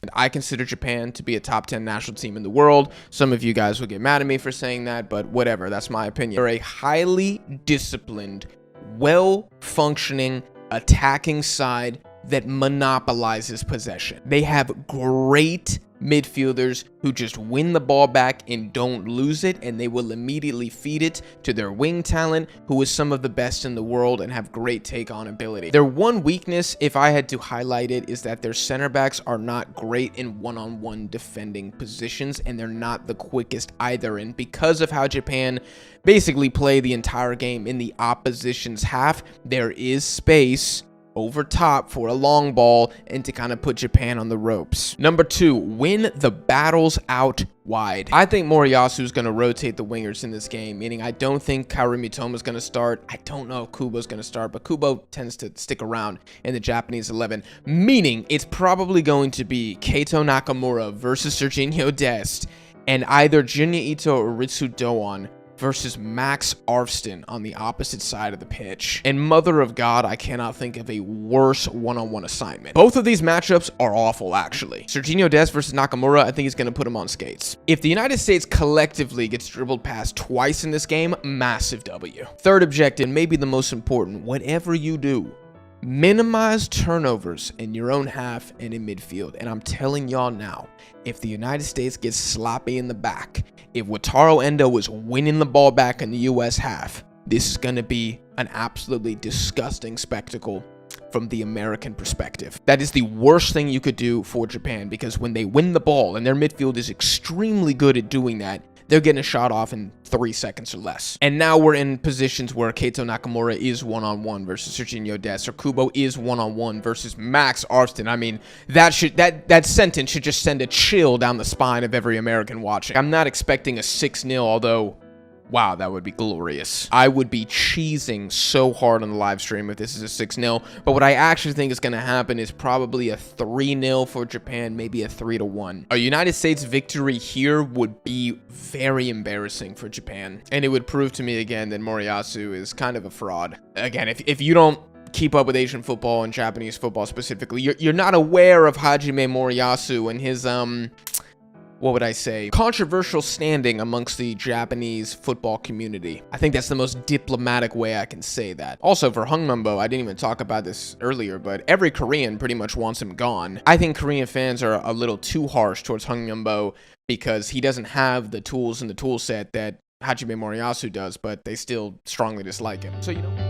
And I consider Japan to be a top 10 national team in the world. Some of you guys will get mad at me for saying that, but whatever, that's my opinion. They're a highly disciplined, well-functioning, attacking side that monopolizes possession. They have great midfielders who just win the ball back and don't lose it, and they will immediately feed it to their wing talent, who is some of the best in the world and have great take-on ability. Their one weakness, if I had to highlight it, is that their center backs are not great in one-on-one defending positions, and they're not the quickest either. And because of how Japan basically play the entire game in the opposition's half, there is space over top for a long ball and to kind of put Japan on the ropes. Number 2, win the battles out wide. I think Moriyasu is going to rotate the wingers in this game, meaning I don't think Kaoru Mitoma is going to start. I don't know if Kubo's going to start, but Kubo tends to stick around in the Japanese 11, meaning it's probably going to be Keito Nakamura versus Serginho Dest, and either Junya Ito or Ritsu Doan versus Max Arfston on the opposite side of the pitch. And mother of God, I cannot think of a worse one-on-one assignment. Both of these matchups are awful, actually. Serginho Dest versus Nakamura, I think he's going to put him on skates. If the United States collectively gets dribbled past twice in this game, massive W. Third objective, maybe the most important, whatever you do, minimize turnovers in your own half and in midfield. And I'm telling y'all now, if the United States gets sloppy in the back, if Wataru Endo is winning the ball back in the US half, this is going to be an absolutely disgusting spectacle from the American perspective. That is the worst thing you could do for Japan, because when they win the ball, and their midfield is extremely good at doing that, they're getting a shot off in 3 seconds or less. And now we're in positions where Keito Nakamura is one-on-one versus Serginho Dest, or Kubo is one-on-one versus Max Arfston. I mean, that sentence should just send a chill down the spine of every American watching. I'm not expecting a 6-0, although, wow, that would be glorious. I would be cheesing so hard on the live stream if this is a 6-0, but what I actually think is going to happen is probably a 3-0 for Japan, maybe a 3-1. A United States victory here would be very embarrassing for Japan, and it would prove to me again that Moriyasu is kind of a fraud. Again, if you don't keep up with Asian football and Japanese football specifically, you're not aware of Hajime Moriyasu and his, what would I say, controversial standing amongst the Japanese football community. I think that's the most diplomatic way I can say that. Also, for Hung Mumbo, I didn't even talk about this earlier, but every Korean pretty much wants him gone. I think Korean fans are a little too harsh towards Hung Mumbo because he doesn't have the tools in the tool set that Hajime Moriyasu does, but they still strongly dislike him. So, you know.